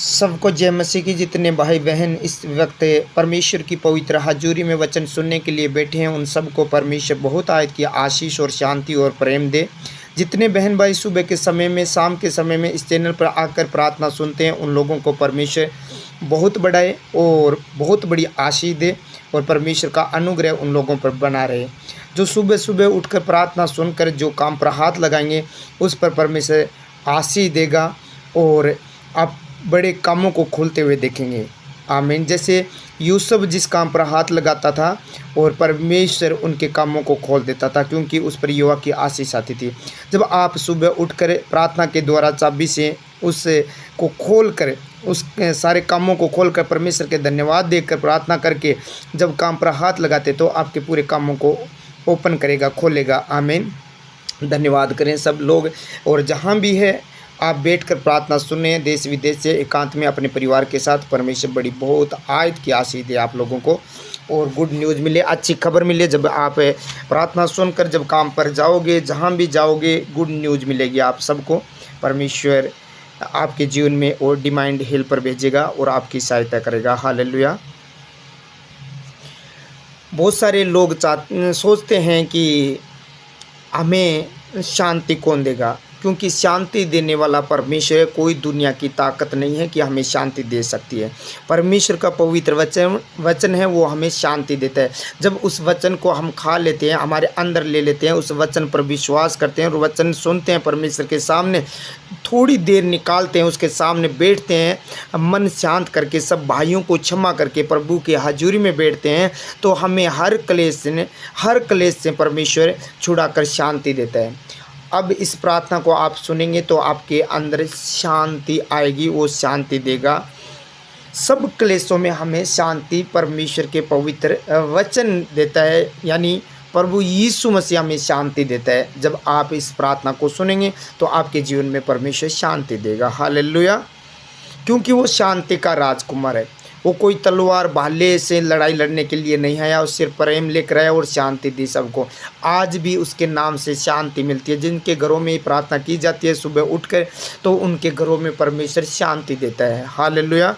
सबको जय मसीह की। जितने भाई बहन इस वक्त परमेश्वर की पवित्र हजूरी में वचन सुनने के लिए बैठे हैं, उन सबको परमेश्वर बहुत आयत की आशीष और शांति और प्रेम दे। जितने बहन भाई सुबह के समय में, शाम के समय में इस चैनल पर आकर प्रार्थना सुनते हैं, उन लोगों को परमेश्वर बहुत बढ़ाए और बहुत बड़ी आशीष दे और परमेश्वर का अनुग्रह उन लोगों पर बना रहे। जो सुबह सुबह उठकर प्रार्थना सुनकर जो काम पर हाथ लगाएंगे, उस पर परमेश्वर आशीष देगा और आप बड़े कामों को खोलते हुए देखेंगे। आमीन। जैसे यूसुफ जिस काम पर हाथ लगाता था और परमेश्वर उनके कामों को खोल देता था, क्योंकि उस पर यहोवा की आशीष आती थी। जब आप सुबह उठकर प्रार्थना के द्वारा चाबी से उस को खोल कर, उस सारे कामों को खोल कर परमेश्वर के धन्यवाद देकर प्रार्थना करके जब काम पर हाथ लगाते, तो आपके पूरे कामों को ओपन करेगा, खोलेगा। आमीन। धन्यवाद करें सब लोग। और जहाँ भी है आप बैठकर प्रार्थना सुने, देश विदेश से एकांत में अपने परिवार के साथ। परमेश्वर बड़ी बहुत आयत की आशीष दे आप लोगों को और गुड न्यूज़ मिले, अच्छी खबर मिले। जब आप प्रार्थना सुनकर जब काम पर जाओगे, जहाँ भी जाओगे, गुड न्यूज़ मिलेगी आप सबको। परमेश्वर आपके जीवन में और डिमांड हेल्पर भेजेगा और आपकी सहायता करेगा। हालेलुया। बहुत सारे लोग सोचते हैं कि हमें शांति कौन देगा, क्योंकि शांति देने वाला परमेश्वर है। कोई दुनिया की ताकत नहीं है कि हमें शांति दे सकती है। परमेश्वर का पवित्र वचन है, वो हमें शांति देता है। जब उस वचन को हम खा लेते हैं, हमारे अंदर ले लेते हैं, उस वचन पर विश्वास करते हैं और वचन सुनते हैं, परमेश्वर के सामने थोड़ी देर निकालते हैं, उसके सामने बैठते हैं, मन शांत करके, सब भाइयों को क्षमा करके प्रभु के हजूरी में बैठते हैं, तो हमें हर क्लेश से परमेश्वर छुड़ाकर शांति देता है। अब इस प्रार्थना को आप सुनेंगे तो आपके अंदर शांति आएगी, वो शांति देगा। सब क्लेशों में हमें शांति परमेश्वर के पवित्र वचन देता है, यानी प्रभु यीशु मसीह हमें शांति देता है। जब आप इस प्रार्थना को सुनेंगे तो आपके जीवन में परमेश्वर शांति देगा। हालेलुया। क्योंकि वो शांति का राजकुमार है। वो कोई तलवार भाले से लड़ाई लड़ने के लिए नहीं आया, वो सिर्फ प्रेम लेकर आया और शांति दी सबको। आज भी उसके नाम से शांति मिलती है। जिनके घरों में प्रार्थना की जाती है सुबह उठकर, तो उनके घरों में परमेश्वर शांति देता है। हालेलुया।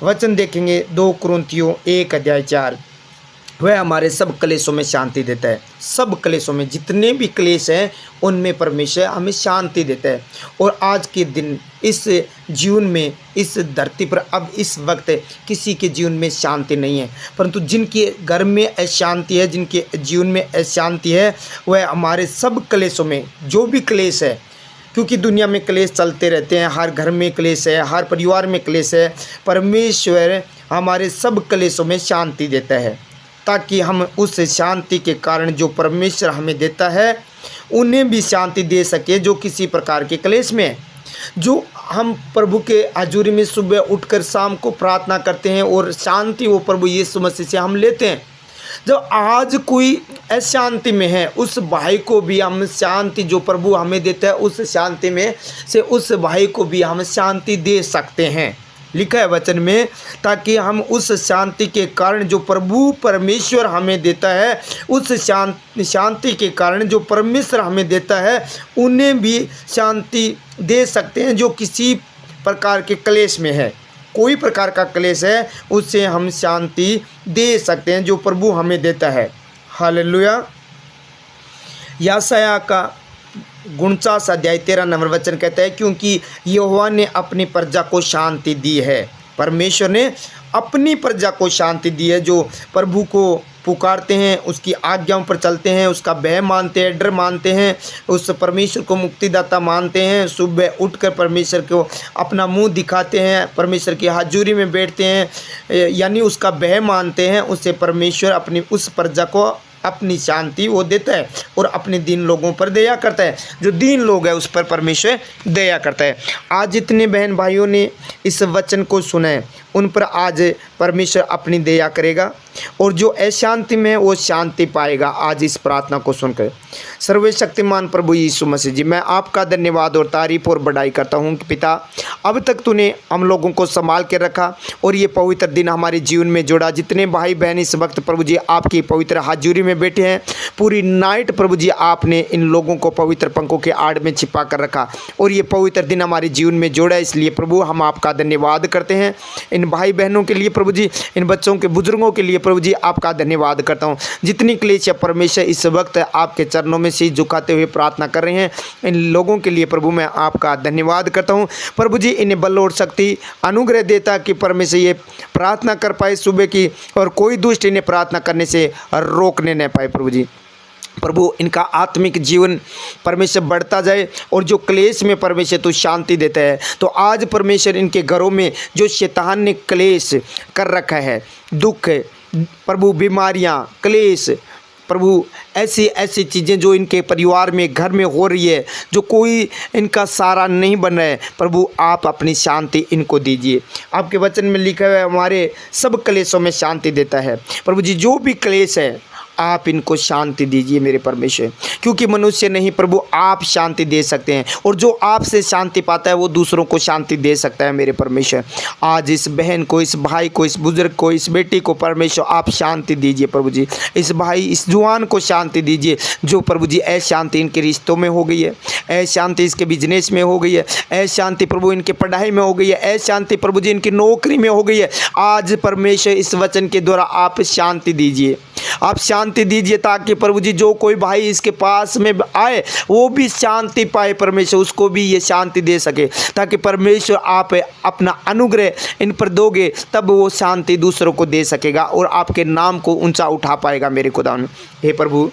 वचन देखेंगे 2 कुरिन्थियों 1:4। वह हमारे सब क्लेशों में शांति देता है। सब क्लेशों में, जितने भी क्लेश हैं, उनमें परमेश्वर हमें शांति देता है। और आज के दिन इस जीवन में, इस धरती पर अब इस वक्त किसी के जीवन में शांति नहीं है, परंतु जिनके घर में अशांति है, जिनके जीवन में अशांति है, वह हमारे सब क्लेशों में, जो भी क्लेश है, क्योंकि दुनिया में क्लेश चलते रहते हैं, हर घर में क्लेश है, हर परिवार में क्लेश है, परमेश्वर हमारे सब क्लेशों में शांति देता है, ताकि हम उस शांति के कारण जो परमेश्वर हमें देता है, उन्हें भी शांति दे सके जो किसी प्रकार के क्लेश में है। जो हम प्रभु के हजूरी में सुबह उठकर शाम को प्रार्थना करते हैं और शांति वो प्रभु यीशु मसीह से हम लेते हैं। जब आज कोई अशांति में है, उस भाई को भी हम शांति जो प्रभु हमें देता है, उस शांति में से उस भाई को भी हम शांति दे सकते हैं। लिखा है वचन में, ताकि हम उस शांति के कारण जो प्रभु परमेश्वर हमें देता है, उस शांति के कारण जो परमेश्वर हमें देता है, उन्हें भी शांति दे सकते हैं जो किसी प्रकार के क्लेश में है। कोई प्रकार का क्लेश है, उससे हम शांति दे सकते हैं जो प्रभु हमें देता है। हालेलुया। यशायाह का 49 अध्याय 13 नंबर वचन कहता है, क्योंकि यहोवा ने अपनी प्रजा को शांति दी है। परमेश्वर ने अपनी प्रजा को शांति दी है। जो प्रभु को पुकारते हैं, उसकी आज्ञाओं पर चलते हैं, उसका भय मानते हैं, डर मानते हैं, उस परमेश्वर को मुक्तिदाता मानते हैं, सुबह उठकर परमेश्वर को अपना मुंह दिखाते हैं, परमेश्वर की हजूरी में बैठते हैं, यानी उसका भय मानते हैं, उससे परमेश्वर अपनी उस प्रजा को अपनी शांति वो देता है और अपने दीन लोगों पर दया करता है। जो दीन लोग है उस पर परमेश्वर दया करता है। आज जितने बहन भाइयों ने इस वचन को सुना है, उन पर आज परमेश्वर अपनी दया करेगा और जो अशांति में है वो शांति पाएगा आज इस प्रार्थना को सुनकर। सर्वशक्तिमान प्रभु यीशु मसीह जी, मैं आपका धन्यवाद और तारीफ और बड़ाई करता हूँ कि पिता, अब तक तूने हम लोगों को संभाल के रखा और ये पवित्र दिन हमारे जीवन में जोड़ा। जितने भाई बहन इस वक्त प्रभु जी आपकी पवित्र हाजिरी में बैठे हैं, पूरी नाइट प्रभु जी आपने इन लोगों को पवित्र पंखों के आड़ में छिपा कर रखा और ये पवित्र दिन हमारे जीवन में जोड़ा। इसलिए प्रभु हम आपका धन्यवाद करते हैं। इन भाई बहनों के लिए प्रभु जी, इन बच्चों के बुजुर्गों के लिए प्रभु जी आपका धन्यवाद करता हूँ। जितनी क्लेश या परमेश्वर इस वक्त आपके चरणों में शीश झुकाते हुए प्रार्थना कर रहे हैं, इन लोगों के लिए प्रभु मैं आपका धन्यवाद करता हूँ। प्रभु जी इन्हें बल और शक्ति अनुग्रह देता कि परमेश्वर ये प्रार्थना कर पाए सुबह की, और कोई दुष्ट इन्हें प्रार्थना करने से रोकने न पाए। प्रभु इनका आत्मिक जीवन परमेश्वर बढ़ता जाए, और जो क्लेश में परमेश्वर तो शांति देता है, तो आज परमेश्वर इनके घरों में जो शैतान ने क्लेश कर रखा है, दुख प्रभु, बीमारियां, क्लेश प्रभु, ऐसी ऐसी चीज़ें जो इनके परिवार में घर में हो रही है, जो कोई इनका सहारा नहीं बन रहा है, प्रभु आप अपनी शांति इनको दीजिए। आपके वचन में लिखा हुआ है हमारे सब क्लेशों में शांति देता है। प्रभु जी जो भी क्लेश है आप इनको शांति दीजिए मेरे परमेश्वर, क्योंकि मनुष्य नहीं प्रभु आप शांति दे सकते हैं, और जो आपसे शांति पाता है वो दूसरों को शांति दे सकता है मेरे परमेश्वर। आज इस बहन को, इस भाई को, इस बुजुर्ग को, इस बेटी को परमेश्वर आप शांति दीजिए प्रभु जी। इस भाई, इस जवान को शांति दीजिए जो प्रभु जी अशांति इनके रिश्तों में हो गई है, अशांति इसके बिजनेस में हो गई है, अशांति प्रभु इनके पढ़ाई में हो गई है, अशांति प्रभु जी इनकी नौकरी में हो गई है। आज परमेश्वर इस वचन के द्वारा आप शांति दीजिए, आप शांति दीजिए, ताकि प्रभु जी जो कोई भाई इसके पास में आए वो भी शांति पाए परमेश्वर, उसको भी ये शांति दे सके, ताकि परमेश्वर आप अपना अनुग्रह इन पर दोगे, तब वो शांति दूसरों को दे सकेगा और आपके नाम को ऊंचा उठा पाएगा मेरे खुदावन। हे प्रभु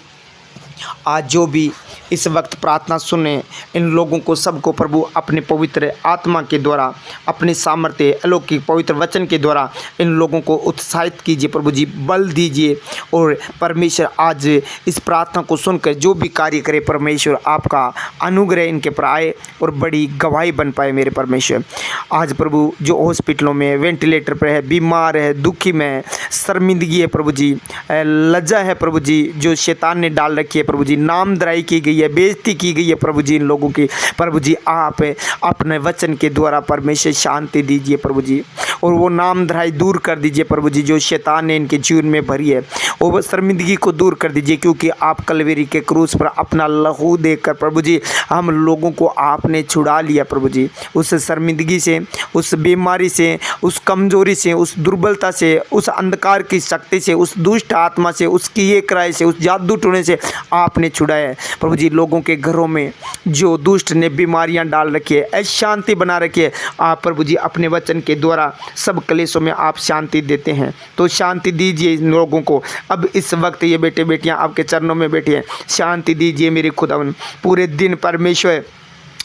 आज जो भी इस वक्त प्रार्थना सुने, इन लोगों को सबको प्रभु अपने पवित्र आत्मा के द्वारा, अपने सामर्थ्य अलौकिक पवित्र वचन के द्वारा इन लोगों को उत्साहित कीजिए प्रभु जी, बल दीजिए। और परमेश्वर आज इस प्रार्थना को सुनकर जो भी कार्य करे परमेश्वर आपका अनुग्रह इनके पर आए और बड़ी गवाही बन पाए मेरे परमेश्वर। आज प्रभु जो हॉस्पिटलों में वेंटिलेटर पर है, बीमार है, दुखी में, शर्मिंदगी है प्रभु जी, लज्जा है प्रभु जी जो शैतान ने डाल रखी है प्रभु जी, नामधराई की गई है, बेइज्जती की गई है प्रभु जी इन लोगों की, प्रभु जी आप अपने वचन के द्वारा परमेश्वर शांति दीजिए प्रभु जी, और वो नामधराई दूर कर दीजिए प्रभु जी जो शैतान ने इनके जीवन में भरी है, और वो शर्मिंदगी को दूर कर दीजिए, क्योंकि आप कलवरी के क्रूस पर अपना लहू देकर प्रभु जी हम लोगों को आपने छुड़ा लिया प्रभु जी, उस शर्मिंदगी से, उस बीमारी से, उस कमजोरी से, उस दुर्बलता से, उस अंधकार की शक्ति से, उस दुष्ट आत्मा से, उसकी ये क्राय से, उस जादू टोने से आपने छुड़ाया है प्रभु जी। लोगों के घरों में जो दुष्ट ने बीमारियां डाल रखी है, अशांति बना रखी है, आप प्रभु जी अपने वचन के द्वारा सब क्लेशों में आप शांति देते हैं, तो शांति दीजिए इन लोगों को। अब इस वक्त ये बेटे बेटियां आपके चरणों में बैठे हैं, शांति दीजिए मेरे खुदावन। पूरे दिन परमेश्वर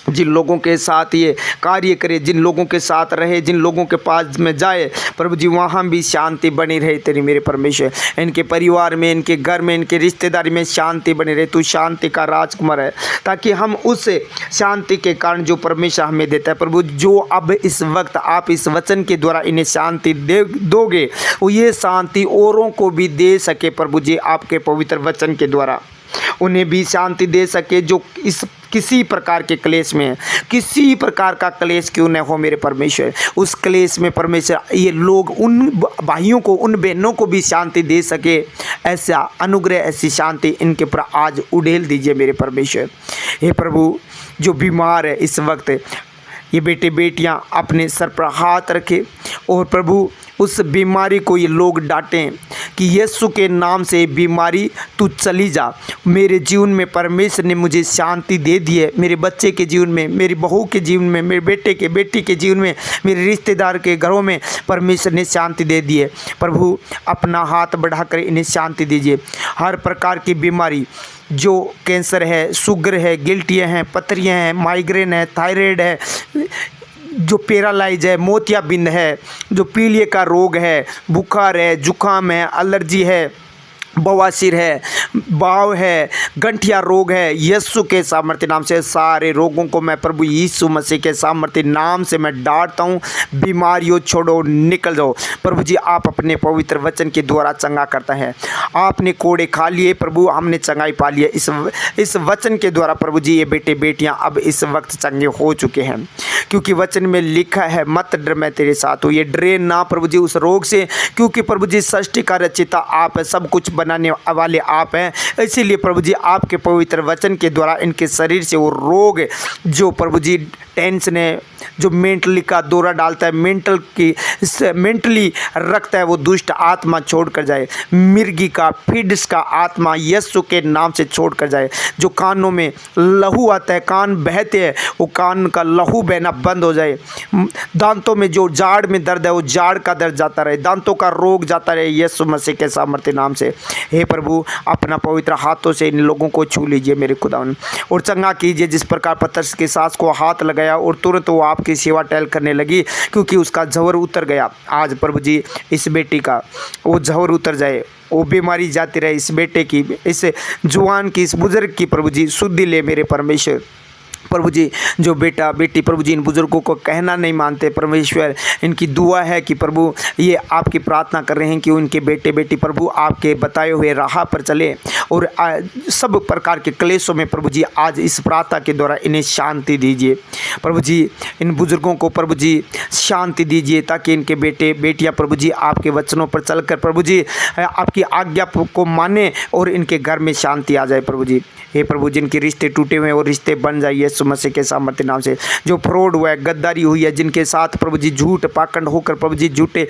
जिन लोगों के साथ ये कार्य करे, जिन लोगों के साथ रहे, जिन लोगों के पास में जाए प्रभु जी वहाँ भी शांति बनी रहे तेरी मेरे परमेश्वर, इनके परिवार में, इनके घर में, इनके रिश्तेदारी में शांति बनी रहे। तू शांति का राजकुमार है, ताकि हम उस शांति के कारण जो परमेश्वर हमें देता है प्रभु, जो अब इस वक्त आप इस वचन के द्वारा इन्हें शांति दोगे, वो ये शांति औरों को भी दे सके प्रभु जी, आपके पवित्र वचन के द्वारा उन्हें भी शांति दे सके जो इस किसी प्रकार के क्लेश में है, किसी प्रकार का क्लेश क्यों न हो मेरे परमेश्वर, उस क्लेश में परमेश्वर ये लोग उन भाइयों को, उन बहनों को भी शांति दे सके। ऐसा अनुग्रह, ऐसी शांति इनके ऊपर आज उड़ेल दीजिए मेरे परमेश्वर। हे प्रभु जो बीमार है इस वक्त, ये बेटे बेटियां अपने सर पर हाथ रखे और प्रभु उस बीमारी को ये लोग डांटें कि यीशु के नाम से बीमारी तू चली जा। मेरे जीवन में परमेश्वर ने मुझे शांति दे दी है, मेरे बच्चे के जीवन में, मेरी बहू के जीवन में, मेरे बेटे के बेटी के जीवन में, मेरे रिश्तेदार के घरों में परमेश्वर ने शांति दे दी है। प्रभु अपना हाथ बढ़ाकर इन्हें शांति दीजिए। हर प्रकार की बीमारी, जो कैंसर है, शुगर है, गिल्टियाँ हैं, पथरियाँ हैं, माइग्रेन है, थायराइड है, जो पैरालाइज है, मोतियाबिंद है, जो पीलिया का रोग है, बुखार है, जुकाम है, एलर्जी है, बवासीर है, बाव है, गंठिया रोग है, यीशु के सामर्थ्य नाम से सारे रोगों को मैं प्रभु यीशु मसीह के सामर्थ्य नाम से मैं डांटता हूँ। बीमारियों छोड़ो, निकल जाओ। प्रभु जी आप अपने पवित्र वचन के द्वारा चंगा करता है। आपने कोड़े खा लिए प्रभु, हमने चंगाई पा ली है। इस वचन के द्वारा प्रभु जी ये बेटे बेटियाँ अब इस वक्त चंगे हो चुके हैं, क्योंकि वचन में लिखा है मत डर मैं तेरे साथ हूँ। ये डरे ना प्रभु जी उस रोग से, क्योंकि प्रभु जी सृष्टि का रचयिता आप है, सब कुछ बनाने वाले आप हैं। इसीलिए प्रभु जी आपके पवित्र वचन के द्वारा इनके शरीर से वो रोग जो प्रभु जी टेंशन है, जो मेंटली का दौरा डालता है, मेंटली रखता है, वो दुष्ट आत्मा छोड़ कर जाए। मिर्गी का, फिड्स का आत्मा यीशु के नाम से छोड़ कर जाए। जो कानों में लहू आता है, कान बहते हैं, वो कान का लहू बहना बंद हो जाए। दांतों में जो जाड़ में दर्द है, वो जाड़ का दर्द जाता रहे, दांतों का रोग जाता रहे यीशु मसीह के सामर्थ्य नाम से। हे प्रभु अपना पवित्र हाथों से इन लोगों को छू लीजिए मेरे खुदावन, और चंगा कीजिए। जिस प्रकार पतरस के सास को हाथ लगाया और तुरंत वो आपकी सेवा टहल करने लगी, क्योंकि उसका जहर उतर गया। आज प्रभु जी इस बेटी का वो जहर उतर जाए, वो बीमारी जाती रहे, इस बेटे की, इस जुआन की, इस बुजुर्ग की प्रभु जी शुद्धि ले मेरे परमेश्वर। प्रभु जी जो बेटा बेटी प्रभु जी इन बुजुर्गों को कहना नहीं मानते परमेश्वर, इनकी दुआ है कि प्रभु ये आपकी प्रार्थना कर रहे हैं कि उनके बेटे बेटी प्रभु आपके बताए हुए राह पर चले, और सब प्रकार के क्लेशों में प्रभु जी आज इस प्रार्थना के द्वारा इन्हें शांति दीजिए। प्रभु जी इन बुजुर्गों को प्रभु जी शांति दीजिए, ताकि इनके बेटे बेटियां प्रभु जी आपके वचनों पर चलकर प्रभु जी आपकी आज्ञा को माने और इनके घर में शांति आ जाए। प्रभु जी हे प्रभु जिनके रिश्ते टूटे हुए हैं वो रिश्ते बन जाइए यीशु मसीह के सामर्थ्य नाम से। जो फ्रॉड हुआ है, गद्दारी हुई है, जिनके साथ प्रभु जी झूठ पाखंड होकर प्रभु जी झूठे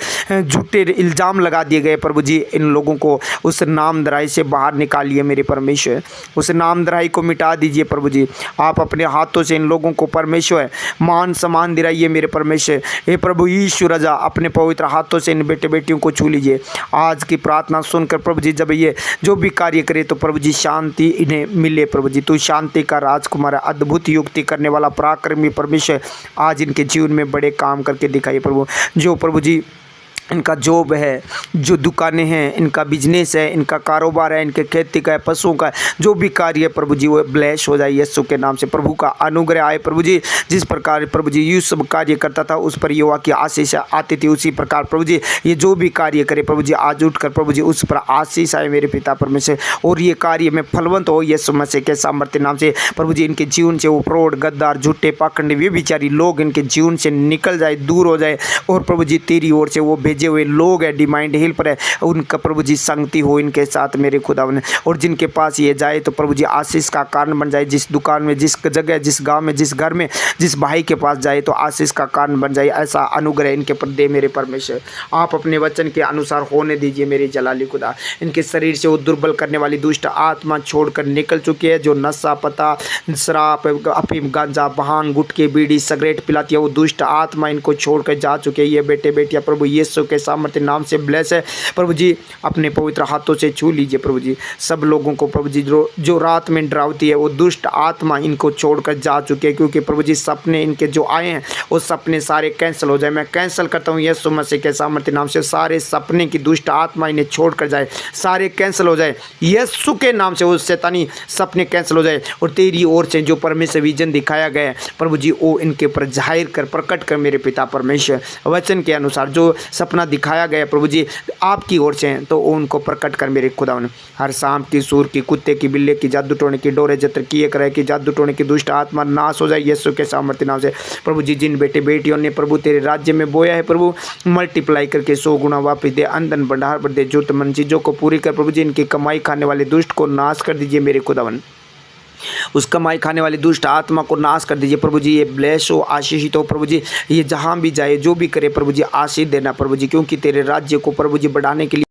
इल्ज़ाम लगा दिए गए, प्रभु जी इन लोगों को उस नामधराई से बाहर निकालिए मेरे परमेश्वर, उस नामधराई को मिटा दीजिए प्रभु जी। आप अपने हाथों से इन लोगों को परमेश्वर मान सम्मान दिलाइए मेरे परमेश्वर। हे प्रभु यीशु राजा अपने पवित्र हाथों से इन बेटे बेटियों को छू लीजिए। आज की प्रार्थना सुनकर प्रभु जी जब ये जो भी कार्य करे तो प्रभु जी शांति इन्हें मिले। प्रभु जी तू शांति का राजकुमार, अद्भुत युक्ति करने वाला पराक्रमी परमेश्वर, आज इनके जीवन में बड़े काम करके दिखाइए प्रभु। जो प्रभु जी इनका जॉब है, जो दुकानें हैं, इनका बिजनेस है, इनका कारोबार है, इनके खेती का है, पशुओं का है, जो भी कार्य है प्रभु जी वो ब्लेस हो जाए यीशु के नाम से। प्रभु का अनुग्रह आए प्रभु जी। जिस प्रकार प्रभु जी यूसुफ कार्य करता था उस पर यहोवा की आशीष आती थी, उसी प्रकार प्रभु जी ये जो भी कार्य करे प्रभु जी आज उठकर प्रभु जी उस पर आशीष आए मेरे पिता परमेश्वर, और ये कार्य में फलवंत हो यीशु मसीह के सामर्थ्य नाम से। प्रभु जी इनके जीवन से वो फ्रॉड, गद्दार, झूठे, पाखंडी, व्यभिचारी लोग इनके जीवन से निकल जाए, दूर हो जाए, और प्रभु जी तेरी ओर से वो भेजे हुए लोग है डिमांड हिल पर है, उनका प्रभु जी संगति हो इनके साथ मेरे खुदावन, और जिनके पास ये जाए तो प्रभु जी आशीष का कारण बन जाए। जिस दुकान में, जिस जगह, जिस गांव में, जिस घर में, जिस भाई के पास जाए तो आशीष का कारण बन जाए। ऐसा अनुग्रह इनके पर दे मेरे परमेश्वर। आप अपने वचन के अनुसार होने दीजिए मेरे जलाली खुदा। इनके शरीर से वो दुर्बल करने वाली दुष्ट आत्मा छोड़कर निकल चुकी है। जो नशा पता, शराब, अफीम, गांजा, भांग, गुटके, बीड़ी, सिगरेट पिलाती है वो दुष्ट आत्मा इनको छोड़कर जा चुके हैं। ये बेटे बेटियां प्रभु यीशु के सामर्थ्य नाम से ब्लेस है। प्रभु जी अपने पवित्र हाथों से छू लीजिए प्रभु जी। सब लोगों को प्रभु जी जो रात में डरावती है वो दुष्ट आत्मा इनको छोड़कर जा चुके हैं, क्योंकि प्रभु जी सपने इनके जो आए हैं वो सपने सारे कैंसिल हो जाए। मैं कैंसिल करता हूँ यीशु मसीह के सामर्थ्य नाम से। सारे सपने की दुष्ट आत्मा इन्हें छोड़कर जाए, सारे कैंसिल हो जाए यीशु के नाम से। वो शैतानी सपने कैंसिल हो जाए, और तेरी ओर से जो परमेश्वर विजन दिखाया गया है प्रभु जी वो इनके ऊपर जाहिर कर, प्रकट कर मेरे पिता परमेश्वर। वचन के अनुसार जो सपना दिखाया गया प्रभु जी आपकी ओर से तो उनको प्रकट कर मेरे खुदावन। हर शाम की, सूर की, कुत्ते की, बिल्ले की, जादू टोने की, डोरे जत्र की, एक रह की जादू टोने की दुष्ट आत्मा नाश हो जाए यीशु के सामर्थ्य नाम से। प्रभु जी जिन बेटे बेटियों ने प्रभु तेरे राज्य में बोया है प्रभु मल्टीप्लाई करके 100 गुना वापस दे, अंधन भंडार पर दे, जरूरत मन चीज़ों को पूरी कर प्रभु जी। इनकी कमाई खाने वाले दुष्ट को नाश कर दीजिए मेरे खुदावन। उस कमाई खाने वाली दुष्ट आत्मा को नाश कर दीजिए प्रभु जी। ये ब्लेस हो, आशीषित हो प्रभु जी। ये जहाँ भी जाए, जो भी करे प्रभु जी आशीष देना प्रभु जी, क्योंकि तेरे राज्य को प्रभु जी बढ़ाने के लिए